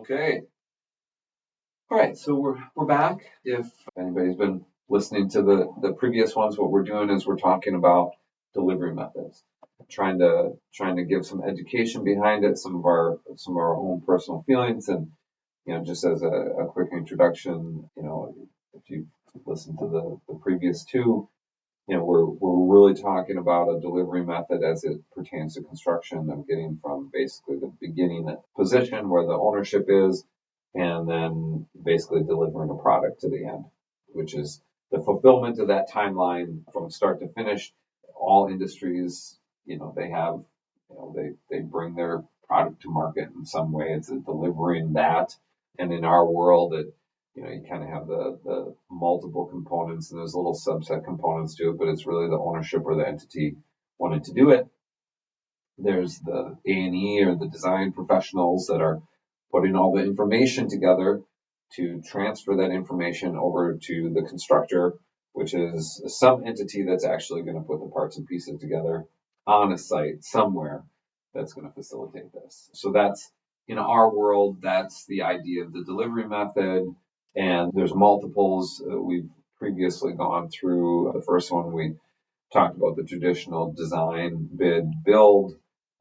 Okay. All right. So we're back. If anybody's been listening to the previous ones, what we're doing is we're talking about delivery methods, trying to give some education behind it, some of our own personal feelings, and just as a quick introduction, if you listen to the previous two, we're really talking about a delivery method as it pertains to construction of getting from basically the beginning position where the ownership is, and then basically delivering a product to the end, which is the fulfillment of that timeline from start to finish. All industries, they have, they bring their product to market in some way. It's delivering that. And in our world, you kind of have the multiple components, and there's little subset components to it, but it's really the ownership or the entity wanting to do it. There's the A&E or the design professionals that are putting all the information together to transfer that information over to the constructor, which is some entity that's actually going to put the parts and pieces together on a site somewhere that's going to facilitate this. So that's, in our world, that's the idea of the delivery method. And there's multiples. We've previously gone through the first one. We talked about the traditional design, bid, build,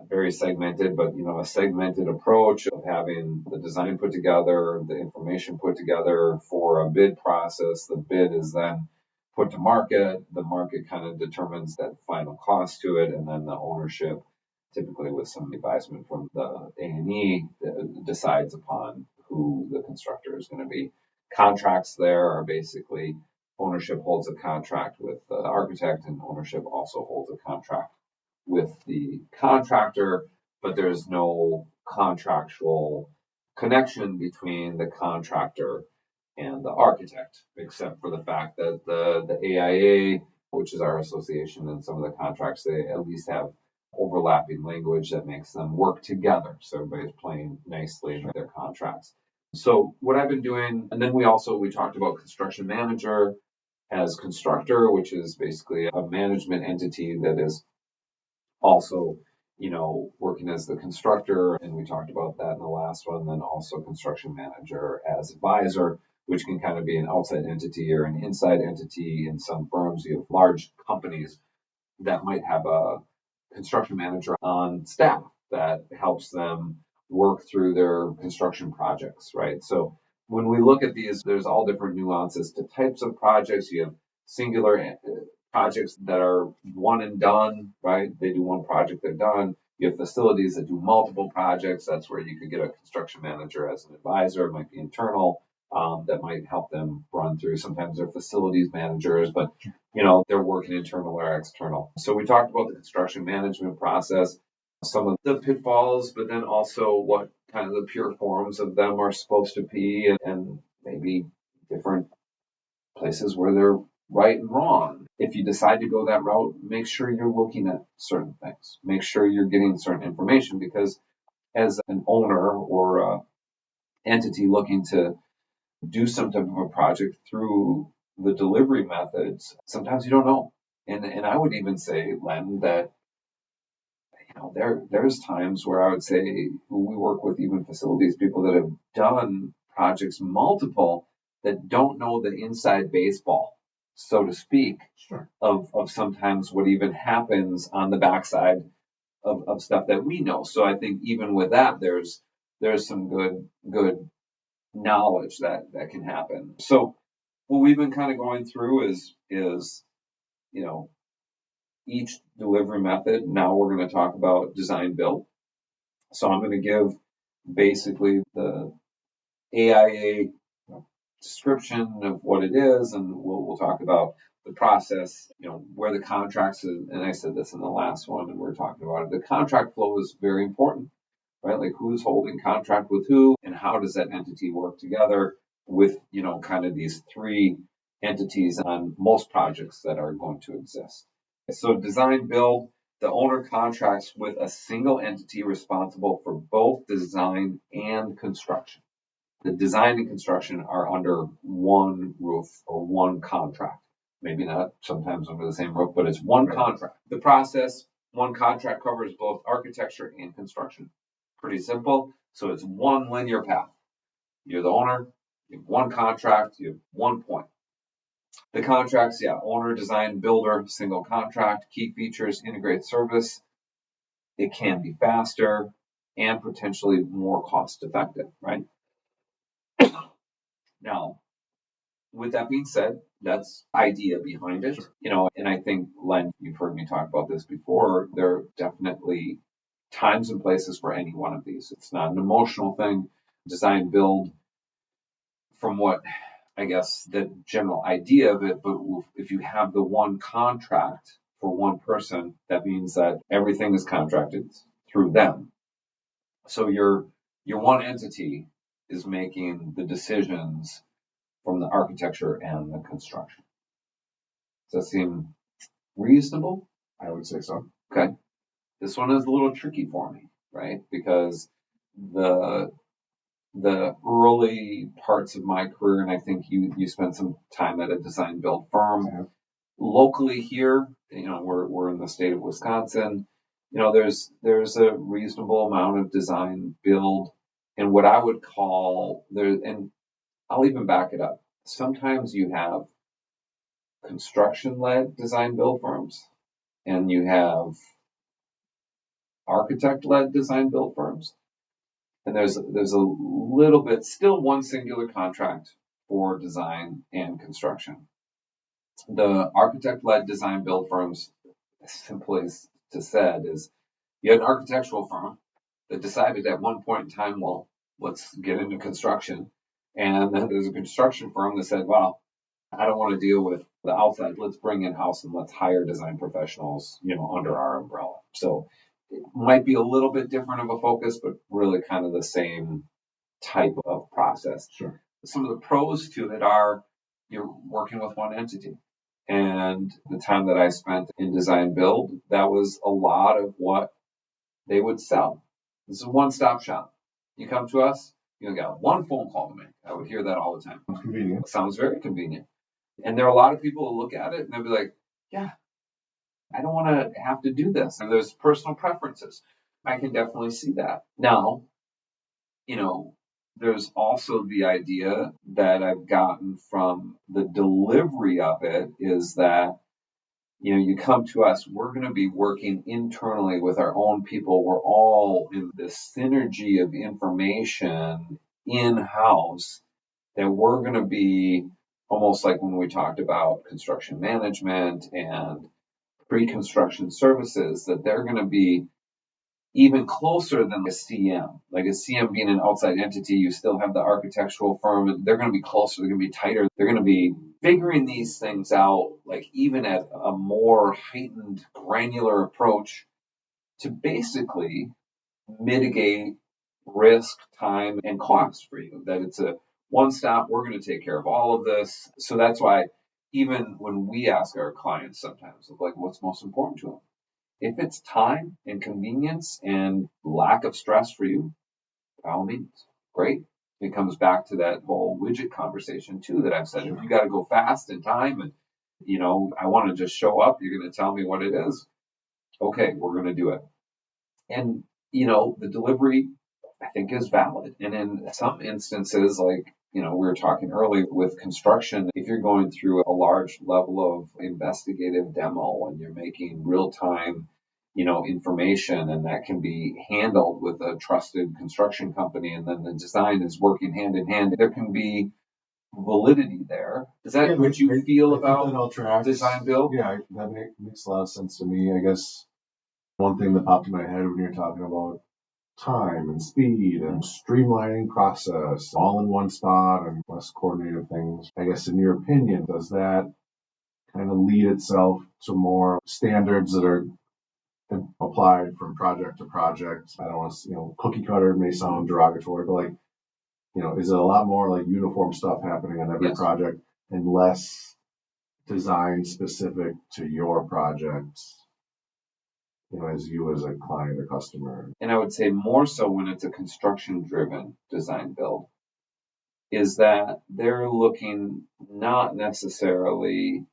very segmented, but a segmented approach of having the design put together, the information put together for a bid process. The bid is then put to market. The market kind of determines that final cost to it, and then the ownership, typically with some advisement from the A&E, decides upon who the constructor is going to be. Contracts there are basically ownership holds a contract with the architect, and ownership also holds a contract with the contractor, but there's no contractual connection between the contractor and the architect, except for the fact that the AIA, which is our association, and some of the contracts, they at least have overlapping language that makes them work together. So everybody's playing nicely in their contracts. So what I've been doing, and then we talked about construction manager as constructor, which is basically a management entity that is also, working as the constructor, and we talked about that in the last one. Then also construction manager as advisor, which can kind of be an outside entity or an inside entity. In some firms, you have large companies that might have a construction manager on staff that helps them work through their construction projects, right? So when we look at these, there's all different nuances to types of projects. You have singular projects that are one and done, right? They do one project, they're done. You have facilities that do multiple projects. That's where you could get a construction manager as an advisor. It might be internal. That might help them run through. Sometimes they're facilities managers, but they're working internal or external. So we talked about the construction management process, some of the pitfalls, but then also what kind of the pure forms of them are supposed to be, and maybe different places where they're right and wrong. If you decide to go that route, make sure you're looking at certain things. Make sure you're getting certain information, because as an owner or an entity looking to do some type of a project through the delivery methods, sometimes you don't know. And I would even say, Len, that there's times where I would say we work with even facilities people that have done projects multiple that don't know the inside baseball, so to speak, Sure. of sometimes what even happens on the backside of stuff that we know. So I think even with that, there's some good knowledge that can happen. So what we've been kind of going through is each delivery method. Now we're going to talk about design build. So I'm going to give basically the AIA description of what it is, and we'll talk about the process, where the contracts, and I said this in the last one, and we're talking about it. The contract flow is very important, right? Like who's holding contract with who, and how does that entity work together with, kind of these three entities on most projects that are going to exist. So design build, the owner contracts with a single entity responsible for both design and construction. The design and construction are under one roof or one contract. Maybe not sometimes under the same roof, but it's one contract. The process, one contract covers both architecture and construction. Pretty simple. So it's one linear path. You're the owner. You have one contract. You have one point. The contracts, yeah, owner, design, builder, single contract, key features, integrated service. It can be faster and potentially more cost effective, right? Now, with that being said, that's the idea behind it, and I think, Len, you've heard me talk about this before. There are definitely times and places for any one of these. It's not an emotional thing. Design, build, from what I guess the general idea of it, but if you have the one contract for one person, that means that everything is contracted through them. So your one entity is making the decisions from the architecture and the construction. Does that seem reasonable? I would say so. Okay. This one is a little tricky for me, right? Because the early parts of my career, and I think you spent some time at a design build firm. Yeah. Locally here, we're in the state of Wisconsin. There's a reasonable amount of design build and what I would call there, and I'll even back it up. Sometimes you have construction-led design build firms, and you have architect-led design build firms. And there's a little bit, still one singular contract for design and construction. The architect-led design build firms, simply to said, is you had an architectural firm that decided at one point in time, well, let's get into construction. And then there's a construction firm that said, well, I don't want to deal with the outside. Let's bring in-house and let's hire design professionals, under our umbrella. So it might be a little bit different of a focus, but really kind of the same type of process. Sure. Some of the pros to it are you're working with one entity. And the time that I spent in design build, that was a lot of what they would sell. This is a one-stop shop. You come to us, you got one phone call to make. I would hear that all the time. Sounds convenient. It sounds very convenient. And there are a lot of people who look at it and they'll be like, yeah, I don't want to have to do this. And there's personal preferences. I can definitely see that. Now, there's also the idea that I've gotten from the delivery of it is that, you come to us, we're going to be working internally with our own people. We're all in this synergy of information in-house that we're going to be almost like when we talked about construction management and pre-construction services, that they're going to be even closer than a CM. Like a CM being an outside entity, you still have the architectural firm, and they're going to be closer, they're going to be tighter, they're going to be figuring these things out, like even at a more heightened, granular approach to basically mitigate risk, time, and cost for you. That it's a one stop, we're going to take care of all of this. So that's why even when we ask our clients sometimes, like, what's most important to them? If it's time and convenience and lack of stress for you, by all means, great. It comes back to that whole widget conversation too that I've said. If you got to go fast in time and, I want to just show up, you're going to tell me what it is. Okay, we're going to do it. And, the delivery, I think, is valid. And in some instances, like, we were talking earlier with construction, if you're going through a large level of investigative demo and you're making real time, information, and that can be handled with a trusted construction company, and then the design is working hand in hand, there can be validity there. Is that what you feel about design build? Yeah, that makes a lot of sense to me. I guess one thing that popped in my head when you're talking about time and speed and streamlining process all in one spot and less coordinated things. I guess in your opinion, does that kind of lead itself to more standards that are applied from project to project? I don't want to, cookie cutter may sound derogatory, but is it a lot more like uniform stuff happening on every project and less design specific to your project? As you as a client or customer. And I would say more so when it's a construction-driven design build, is that they're looking not necessarily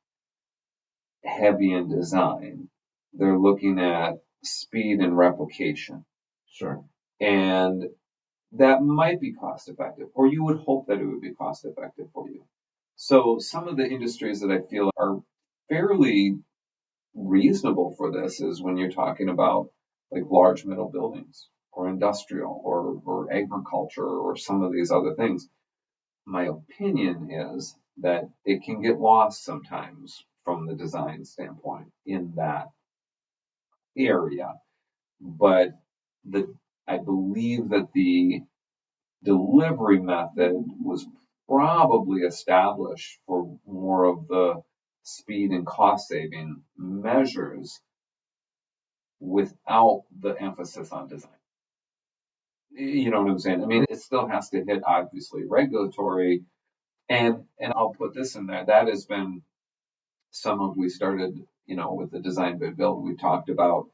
heavy in design. They're looking at speed and replication. Sure. And that might be cost effective, or you would hope that it would be cost effective for you. So some of the industries that I feel are fairly reasonable for this is when you're talking about like large metal buildings or industrial or agriculture or some of these other things. My opinion is that it can get lost sometimes from the design standpoint in that area. But the I believe that the delivery method was probably established for more of the speed and cost saving measures without the emphasis on design. You know what I'm saying? I mean, it still has to hit obviously regulatory, and I'll put this in there. That has been some of we started, with the design bid build. We talked about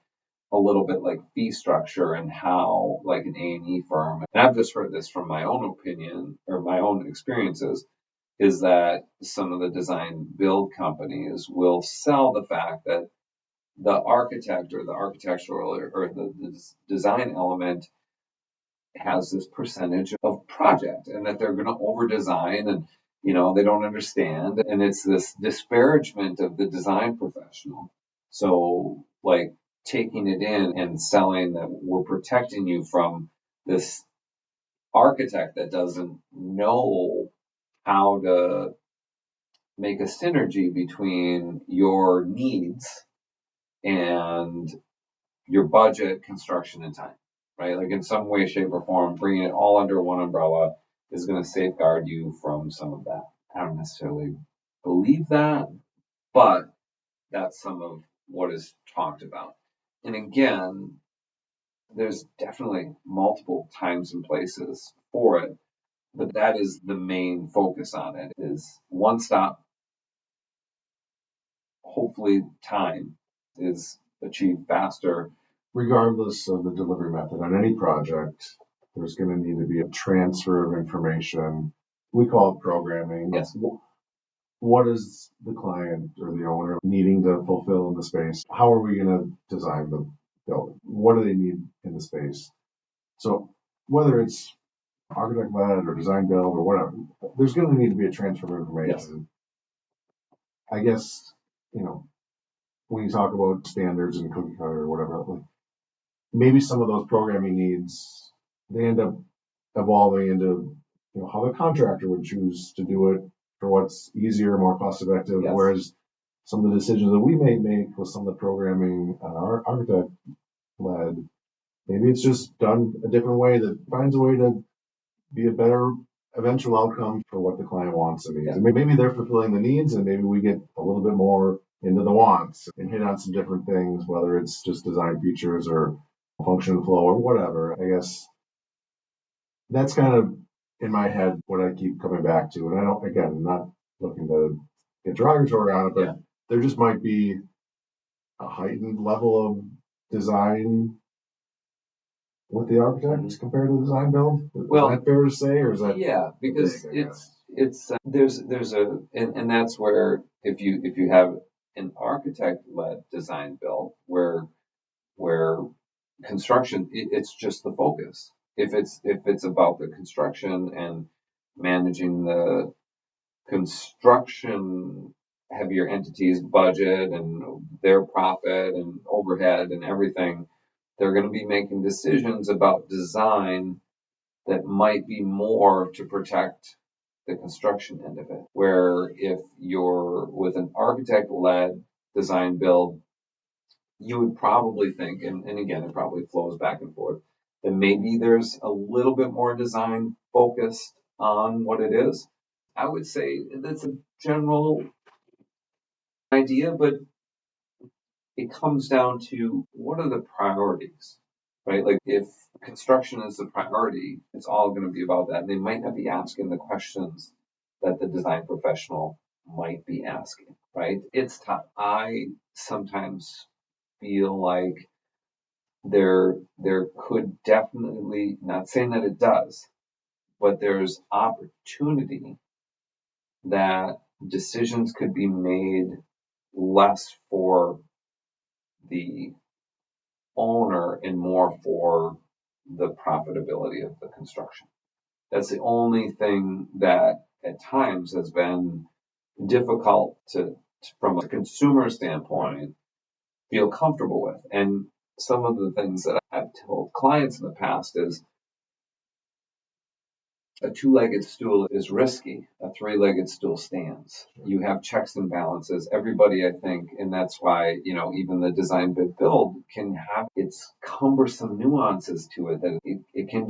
a little bit like fee structure and how like an A&E firm, and I've just heard this from my own opinion or my own experiences, is that some of the design build companies will sell the fact that the architect or the architectural or the design element has this percentage of project and that they're going to over design and they don't understand, and it's this disparagement of the design professional. So like taking it in and selling that we're protecting you from this architect that doesn't know how to make a synergy between your needs and your budget, construction, and time, right? Like in some way, shape, or form, bringing it all under one umbrella is going to safeguard you from some of that. I don't necessarily believe that, but that's some of what is talked about. And again, there's definitely multiple times and places for it, but that is the main focus on it is one stop. Hopefully time is achieved faster. Regardless of the delivery method on any project, there's going to need to be a transfer of information. We call it programming. Yes. What is the client or the owner needing to fulfill in the space? How are we going to design the building? What do they need in the space? So whether it's architect led or design build or whatever, there's going to need to be a transfer of information. Yes. I guess, when you talk about standards and cookie cutter or whatever, maybe some of those programming needs, they end up evolving into, how the contractor would choose to do it for what's easier, more cost effective. Yes. Whereas some of the decisions that we may make with some of the programming our architect led, maybe it's just done a different way that finds a way to be a better eventual outcome for what the client wants and needs. Yeah. And maybe they're fulfilling the needs, and maybe we get a little bit more into the wants and hit on some different things, whether it's just design features or function flow or whatever. I guess that's kind of in my head what I keep coming back to. And I'm not looking to get derogatory on it, but there just might be a heightened level of design with the architects compared to design build. Well, is that fair to say, or is that because it's there's a and that's where if you have an architect led design build where construction it's just the focus. If it's about the construction and managing the construction heavier entities budget and their profit and overhead and everything, they're going to be making decisions about design that might be more to protect the construction end of it. Where if you're with an architect led design build, you would probably think, and again, it probably flows back and forth, that maybe there's a little bit more design focused on what it is. I would say that's a general idea, but it comes down to what are the priorities, right? Like if construction is the priority, it's all going to be about that. And they might not be asking the questions that the design professional might be asking, right? It's tough. I sometimes feel like there could definitely, not saying that it does, but there's opportunity that decisions could be made less for the owner and more for the profitability of the construction. That's the only thing that at times has been difficult to from a consumer standpoint, feel comfortable with. And some of the things that I've told clients in the past is a two-legged stool is risky. A three-legged stool stands. You have checks and balances. Everybody, I think, and that's why, even the design bid build can have its cumbersome nuances to it. That it can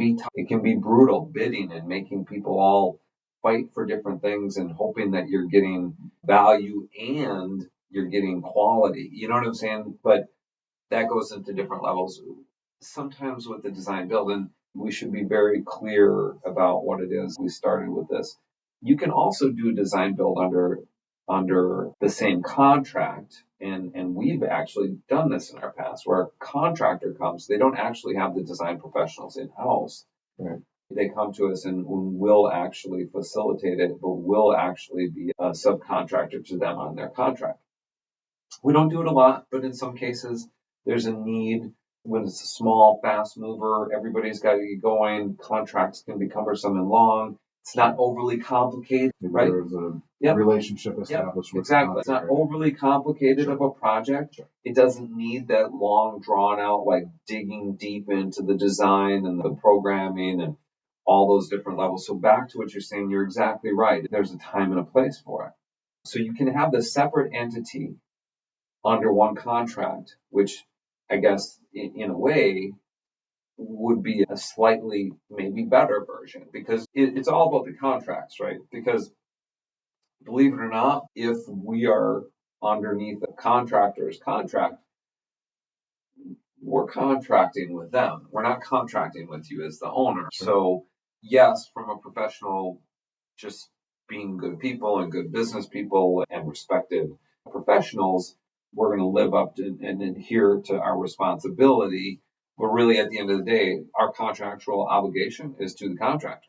be brutal bidding and making people all fight for different things and hoping that you're getting value and you're getting quality. You know what I'm saying? But that goes into different levels. Sometimes with the design build, and we should be very clear about what it is. We started with this. You can also do design build under the same contract, and we've actually done this in our past where a contractor comes, they don't actually have the design professionals in-house. Right. They come to us and we'll actually facilitate it, but we'll actually be a subcontractor to them on their contract. We don't do it a lot, but in some cases there's a need. When it's a small, fast mover, everybody's got to get going. Contracts can be cumbersome and long. It's not overly complicated, right? There's a relationship established with exactly. It's not overly complicated of a project. It doesn't need that long, drawn out, like digging deep into the design and the programming and all those different levels. So back to what you're saying, you're exactly right. There's a time and a place for it. So you can have the separate entity under one contract, which I guess in a way would be a slightly maybe better version because it's all about the contracts, right? Because believe it or not, if we are underneath a contractor's contract, we're contracting with them. We're not contracting with you as the owner. So yes, from a professional, just being good people and good business people and respected professionals, we're going to live up to and adhere to our responsibility. But really, at the end of the day, our contractual obligation is to the contractor.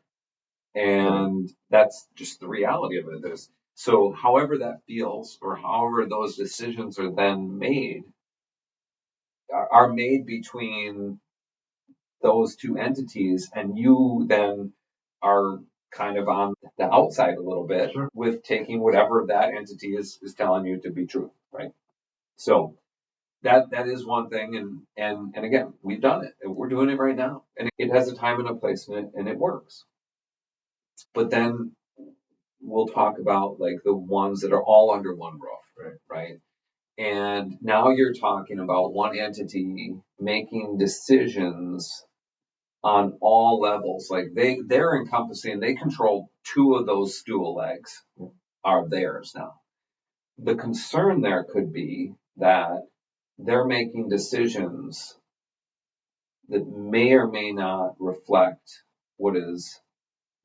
And that's just the reality of it. So however that feels or however those decisions are then made are made between those two entities, and you then are kind of on the outside a little bit with taking whatever that entity is telling you to be true, right? So that is one thing, and again, we've done it, and we're doing it right now, and it has a time and a place in it, and it works. But then we'll talk about like the ones that are all under one roof, right? And now you're talking about one entity making decisions on all levels. Like they're encompassing, they control two of those stool legs are theirs now. The concern there could be that they're making decisions that may or may not reflect what is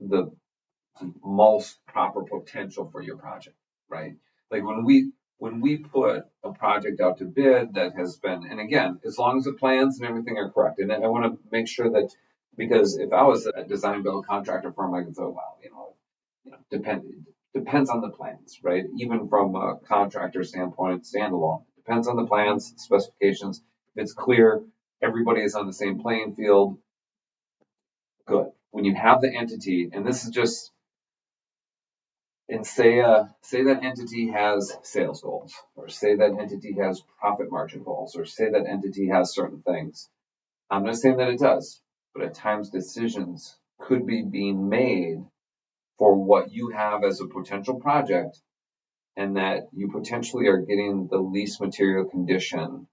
the most proper potential for your project, right? Like when we put a project out to bid that has been, and again, as long as the plans and everything are correct, and I want to make sure that, because if I was a design build contractor firm, I could say, well, depends on the plans, right? Even from a contractor standpoint, standalone, depends on the plans, specifications. If it's clear, everybody is on the same playing field, good. When you have the entity, and this is just, and say that entity has sales goals, or say that entity has profit margin goals, or say that entity has certain things. I'm not saying that it does, but at times decisions could be being made for what you have as a potential project, and that you potentially are getting the least material condition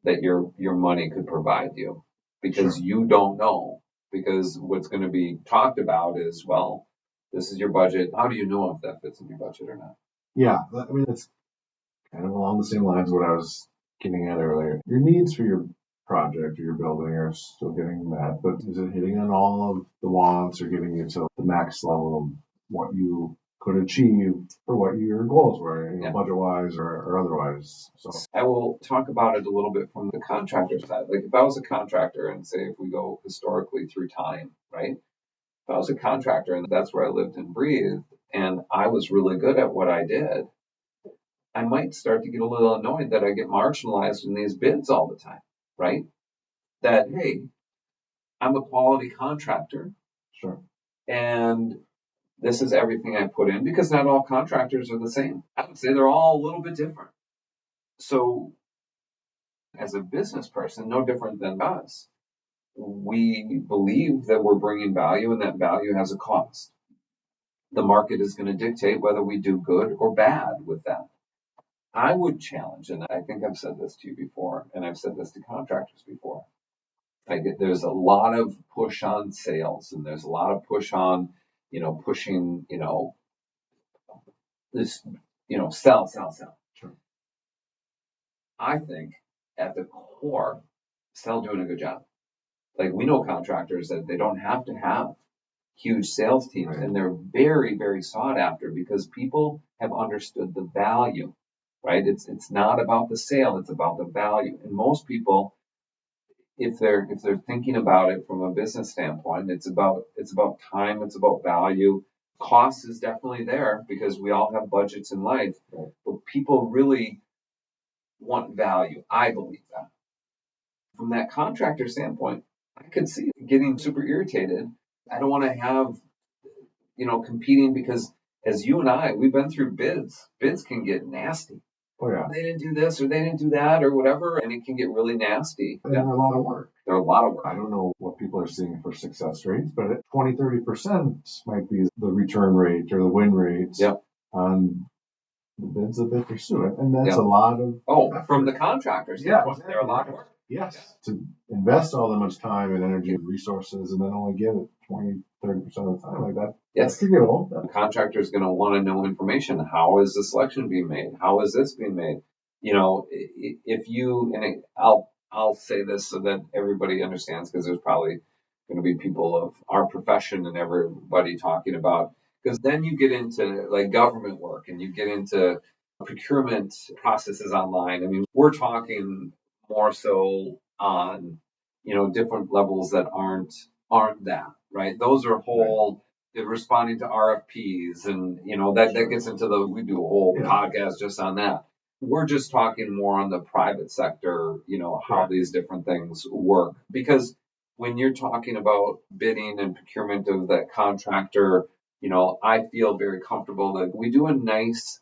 that your money could provide you, because you don't know. Because what's going to be talked about is, well, this is your budget. How do you know if that fits in your budget or not? Yeah, I mean, it's kind of along the same lines of what I was getting at earlier. Your needs for your project or your building are still getting met, but is it hitting on all of the wants or getting you to the max level of what you could achieve for what your goals were, budget-wise or otherwise? So I will talk about it a little bit from the contractor side. Like if I was a contractor, and say if we go historically through time, right? If I was a contractor and that's where I lived and breathed, and I was really good at what I did, I might start to get a little annoyed that I get marginalized in these bids all the time, right? That, hey, I'm a quality contractor, Sure. and this is everything I put in, because not all contractors are the same. I would say they're all a little bit different. So as a business person, no different than us, we believe that we're bringing value and that value has a cost. The market is going to dictate whether we do good or bad with that. I would challenge, and I think I've said this to you before, and I've said this to contractors before. Like, there's a lot of push on sales, and there's a lot of push on, pushing, this, sell, sell, sell. Sure. I think at the core, sell doing a good job. Like, we know contractors that they don't have to have huge sales teams, Right. and they're very, very sought after because people have understood the value, right? It's not about the sale, it's about the value. And most people, if they're thinking about it from a business standpoint, it's about time, it's about value. Cost is definitely there because we all have budgets in life, Right. but people really want value. I believe that. From that contractor standpoint, I could see getting super irritated. I don't want to have, competing, because as you and I, we've been through bids. Bids can get nasty. Oh, yeah. They didn't do this or they didn't do that or whatever, and it can get really nasty. And they're a lot of work. They're a lot of work. I don't know what people are seeing for success rates, but at 20-30% might be the return rate or the win rate on the bids that they pursue. And that's a lot of effort. From the contractors. Yeah, exactly. They're a lot of work. Yes. To invest all that much time and energy and resources and then only get it 20-30% of the time like that. Yes. That's forgivable. The contractor is going to want to know information. How is the selection being made? How is this being made? If you, and I'll say this so that everybody understands, because there's probably going to be people of our profession and everybody talking about, because then you get into like government work and you get into procurement processes online. I mean, we're talking more so on, different levels that aren't that, right? Those are whole, responding to RFPs, and that gets into we do a whole podcast just on that. We're just talking more on the private sector, how these different things work. Because when you're talking about bidding and procurement of that contractor, I feel very comfortable that we do a nice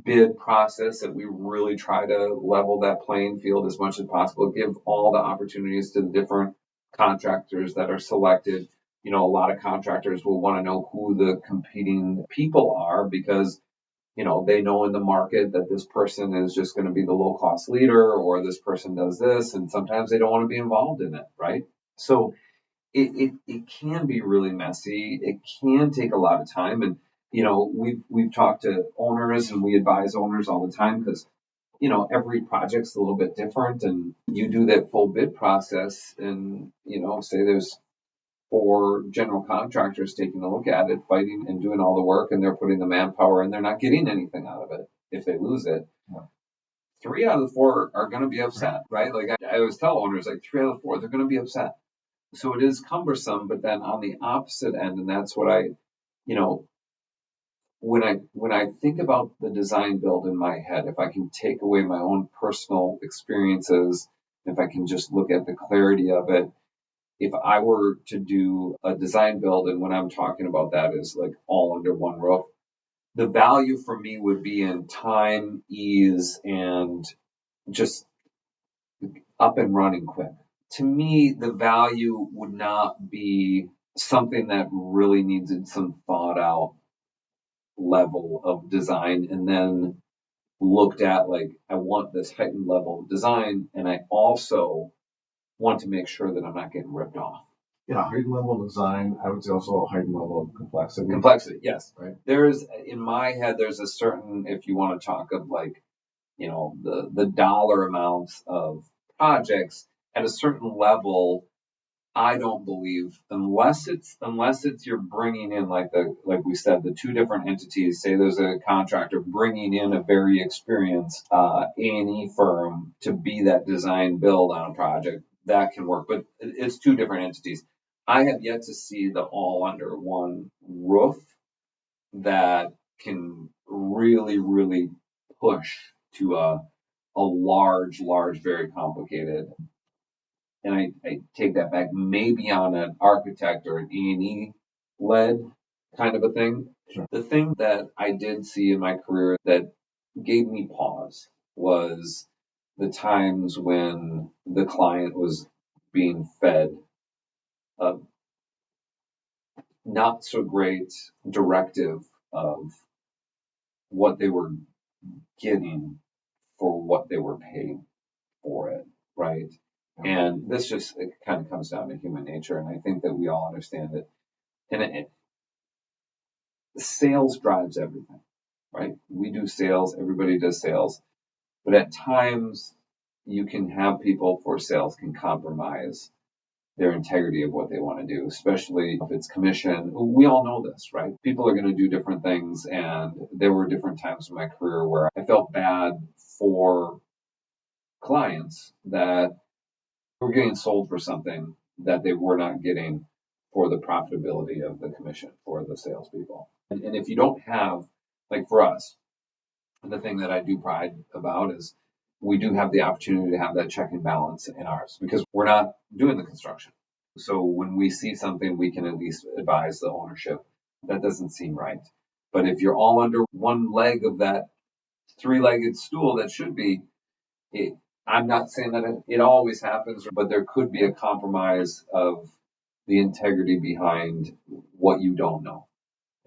bid process, that we really try to level that playing field as much as possible, give all the opportunities to the different contractors that are selected. A lot of contractors will want to know who the competing people are, because they know in the market that this person is just going to be the low cost leader, or this person does this, and sometimes they don't want to be involved in it, right? So it can be really messy. It can take a lot of time, and we've talked to owners, and we advise owners all the time, because every project's a little bit different, and you do that full bid process, and say there's 4 general contractors taking a look at it, fighting and doing all the work, and they're putting the manpower, and they're not getting anything out of it if they lose it. 3 out of the 4 are going to be upset, right? Like I always tell owners, like 3 out of the 4, they're going to be upset. So it is cumbersome. But then on the opposite end, and that's what when I think about the design build in my head, if I can take away my own personal experiences, if I can just look at the clarity of it, if I were to do a design build, and when I'm talking about that is like all under one roof, the value for me would be in time, ease, and just up and running quick. To me, the value would not be something that really needed some thought out level of design, and then looked at like, I want this heightened level of design, and I also want to make sure that I'm not getting ripped off. Yeah, heightened level of design. I would say also a heightened level of complexity. Complexity, yes. Right. There's, in my head, there's a certain, if you want to talk of like, the dollar amounts of projects at a certain level, I don't believe, unless it's you're bringing in like we said, the 2 different entities. Say there's a contractor bringing in a very experienced A&E firm to be that design build on a project, that can work. But it's 2 different entities. I have yet to see the all under one roof that can really, really push to a large, very complicated and I take that back, maybe on an architect or an E&E led kind of a thing. Sure. The thing that I did see in my career that gave me pause was the times when the client was being fed a not so great directive of what they were getting for what they were paid for it, right? And this just it kind of comes down to human nature, and I think that we all understand it. And sales drives everything, right? We do sales, everybody does sales, but at times you can have people for sales can compromise their integrity of what they want to do, especially if it's commission. We all know this, right? People are going to do different things, and there were different times in my career where I felt bad for clients that were getting sold for something that they were not getting for the profitability of the commission for the salespeople. And if you don't have, like for us, the thing that I do pride about is we do have the opportunity to have that check and balance in ours because we're not doing the construction. So when we see something, we can at least advise the ownership that doesn't seem right. But if you're all under one leg of that three-legged stool that should be, it, I'm not saying that it always happens, but there could be a compromise of the integrity behind what you don't know.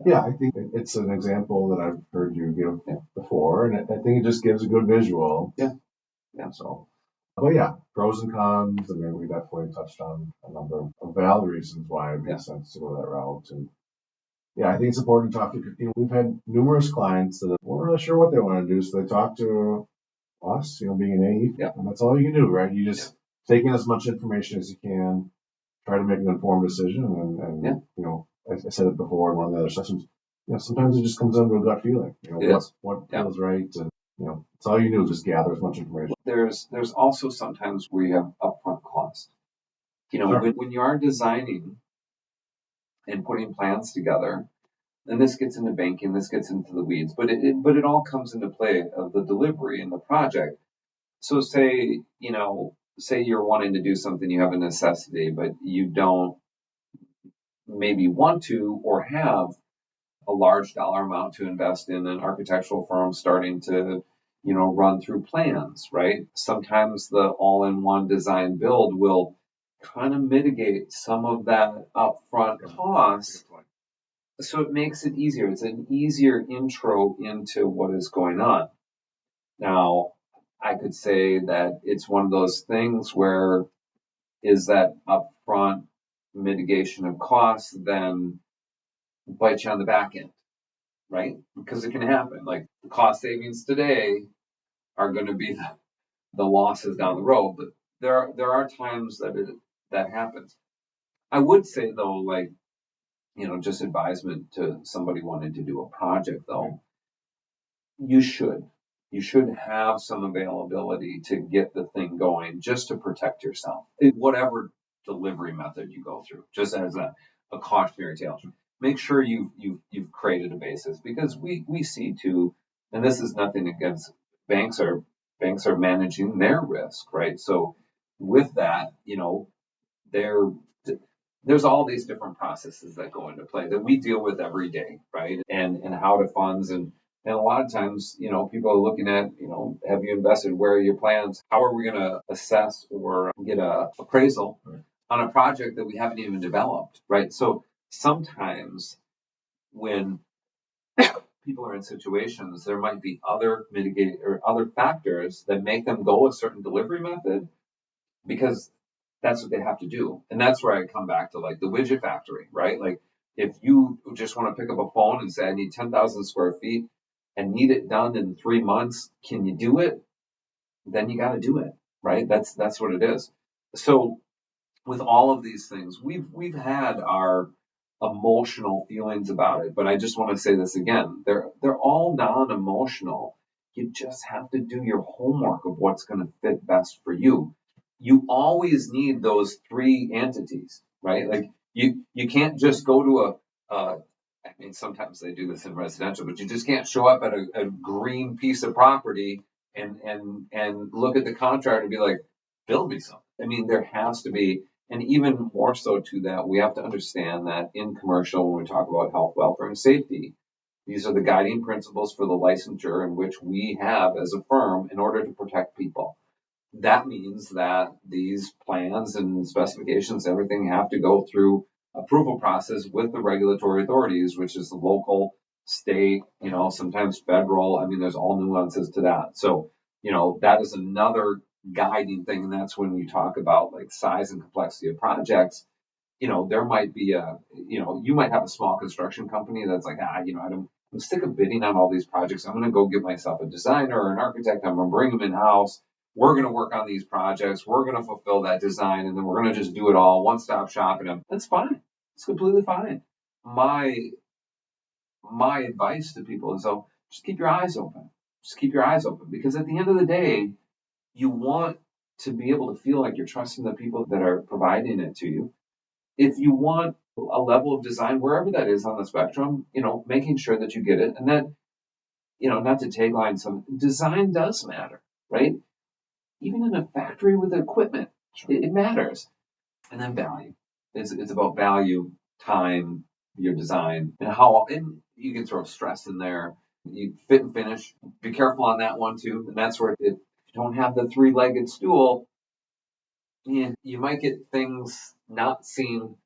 Yeah, I think it's an example that I've heard you give before, and I think it just gives a good visual. Yeah. So, but yeah, pros and cons. I mean, we definitely touched on a number of valid reasons why it makes sense to go that route. And yeah, I think it's important to talk to. We've had numerous clients that weren't really sure what they want to do, so they talk to us. Being an AE, and that's all you can do, right? You just take in as much information as you can, try to make an informed decision, and I said it before in one of the other sessions. Sometimes it just comes down to a gut feeling. What feels right, and it's all you do is just gather as much information. There's also sometimes where you have upfront cost. When you are designing and putting plans together, and this gets into banking, this gets into the weeds, but it all comes into play of the delivery and the project. So say you're wanting to do something, you have a necessity, but you don't maybe want to or have a large dollar amount to invest in an architectural firm starting to, run through plans, right? Sometimes the all-in-one design build will kind of mitigate some of that upfront cost. So it makes it easier. It's an easier intro into what is going on. Now, I could say that it's one of those things where is that upfront mitigation of costs then bite you on the back end, right? Because it can happen. Like the cost savings today are going to be the losses down the road, but there are times that happens. I would say though, like just advisement to somebody wanting to do a project though, you should have some availability to get the thing going just to protect yourself. Whatever delivery method you go through, just as a cautionary tale. Make sure you've created a basis because we see too, and this is nothing against banks are managing their risk, right? So with that, there's all these different processes that go into play that we deal with every day, right? And how to funds and a lot of times, people are looking at, have you invested? Where are your plans? How are we going to assess or get a appraisal on a project that we haven't even developed, right? So sometimes when people are in situations, there might be other mitigate or other factors that make them go a certain delivery method because that's what they have to do. And that's where I come back to like the widget factory, right? Like if you just want to pick up a phone and say, I need 10,000 square feet and need it done in 3 months, can you do it? Then you got to do it, right? That's what it is. So with all of these things, we've had our emotional feelings about it, but I just want to say this again. They're all non-emotional. You just have to do your homework of what's going to fit best for you. You always need those three entities, right? Like you can't just go to I mean, sometimes they do this in residential, but you just can't show up at a green piece of property and look at the contractor and be like, build me something. I mean, there has to be, and even more so to that, we have to understand that in commercial, when we talk about health, welfare, and safety, these are the guiding principles for the licensure in which we have as a firm in order to protect people. That means that these plans and specifications, everything have to go through approval process with the regulatory authorities, which is the local, state, sometimes federal. I mean, there's all nuances to that. So, that is another guiding thing. And that's when you talk about like size and complexity of projects. There might be you might have a small construction company that's like, I'm sick of bidding on all these projects. I'm going to go get myself a designer or an architect. I'm going to bring them in house. We're going to work on these projects. We're going to fulfill that design, and then we're going to just do it all, one-stop shopping them. That's fine. It's completely fine. My advice to people is, just keep your eyes open. Just keep your eyes open, because at the end of the day, you want to be able to feel like you're trusting the people that are providing it to you. If you want a level of design, wherever that is on the spectrum, making sure that you get it. And then, not to tagline some, design does matter, right? Even in a factory with equipment, it matters. And then value. It's about value, time, your design, and you can throw stress in there. You fit and finish. Be careful on that one too. And that's where if you don't have the three-legged stool, you might get things not seen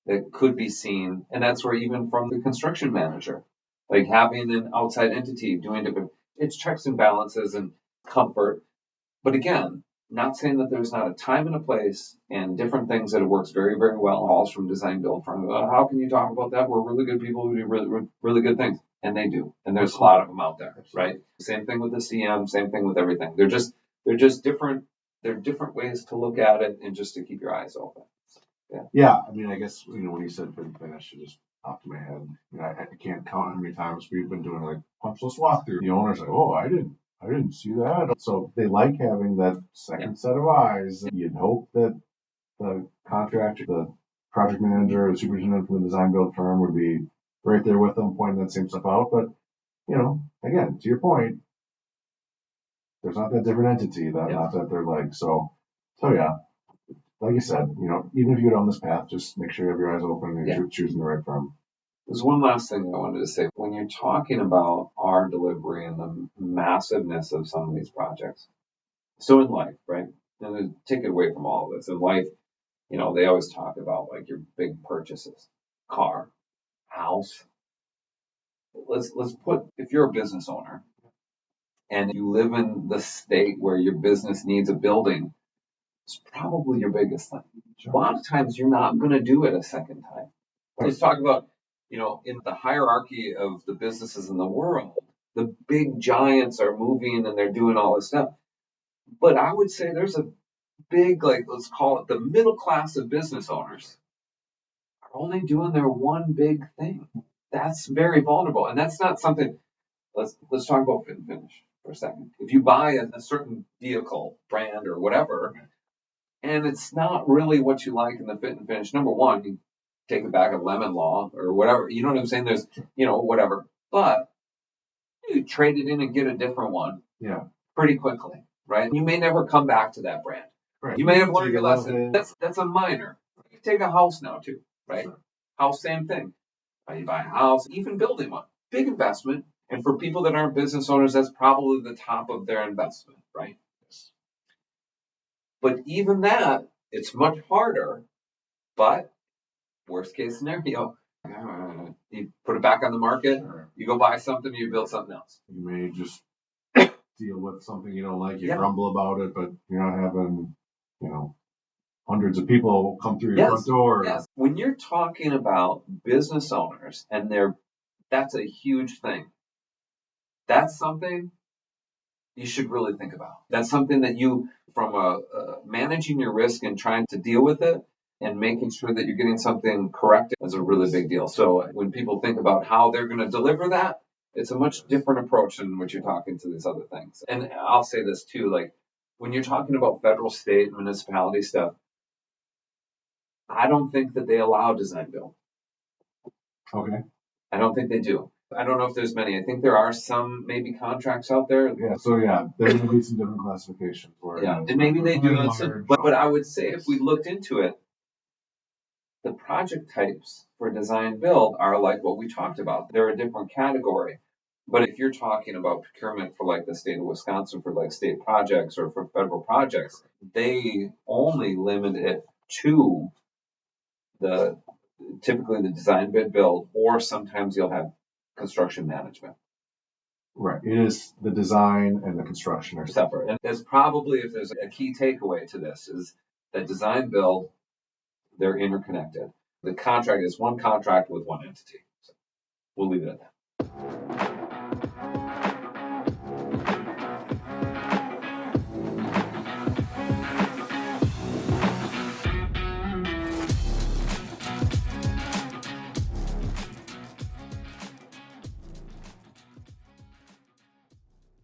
that could be seen. And that's where even from the construction manager, like having an outside entity doing different, it's checks and balances and comfort. But again, not saying that there's not a time and a place and different things that it works very, very well. Calls from design build firms. How can you talk about that? We're really good people who do really, really good things. And they do. And there's a lot of them out there, right? Same thing with the CM, same thing with everything. They're just different. They're different ways to look at it and just to keep your eyes open. Yeah. I mean, I guess, when you said fit and finish, it just popped in my head. I can't count how many punch list walkthrough. The owner's like, oh, I didn't see that. So they like having that second set of eyes. You'd hope that the contractor, the project manager, or the superintendent from the design build firm would be right there with them, pointing that same stuff out. But, again, to your point, there's not that different entity, not that they're like, so yeah. Like you said, even if you go down this path, just make sure you have your eyes open and you're choosing the right firm. There's one last thing I wanted to say. When you're talking about our delivery and the massiveness of some of these projects, so in life, right? And take it away from all of this. In life, they always talk about like your big purchases, car, house. Let's put, if you're a business owner and you live in the state where your business needs a building, it's probably your biggest thing. Sure. A lot of times you're not going to do it a second time. Right. Let's talk about, in the hierarchy of the businesses in the world, the big giants are moving and they're doing all this stuff. But I would say there's a big, let's call it the middle class of business owners are only doing their one big thing. That's very vulnerable. And that's not something, let's talk about fit and finish for a second. If you buy a certain vehicle, brand or whatever, and it's not really what you like in the fit and finish, number one, you take it back at lemon law or whatever. You know what I'm saying? There's, whatever. But you trade it in and get a different one pretty quickly, right? You may never come back to that brand. Right. You may have learned your lesson. That's a minor. You take a house now too, right? Sure. House, same thing. You buy a house, even building one. Big investment. And for people that aren't business owners, that's probably the top of their investment, right? But even that, it's much harder. But worst case scenario, you put it back on the market, you go buy something, you build something else. You may just deal with something you don't like, you grumble about it, but you're not having, hundreds of people come through your front door. Yes. When you're talking about business owners and that's a huge thing. That's something you should really think about. That's something that you, from managing your risk and trying to deal with it and making sure that you're getting something correct is a really big deal. So when people think about how they're going to deliver that, it's a much different approach than what you're talking to these other things. And I'll say this too, when you're talking about federal, state, municipality stuff, I don't think that they allow design build. Okay. I don't think they do. I don't know if there's many. I think there are some maybe contracts out there. Yeah, so yeah, there will be some different classifications where Yeah, and maybe they do. large, But I would say if we looked into it, the project types for design build are like what we talked about. They're a different category. But if you're talking about procurement for like the state of Wisconsin for like state projects or for federal projects, they only limit it to the typically the design bid build, or sometimes you'll have construction management. right. It is the design and the construction are Separate. And there's probably, if there's a key takeaway to this, is that design build, they're interconnected. The contract is one contract with one entity. So we'll leave it at that.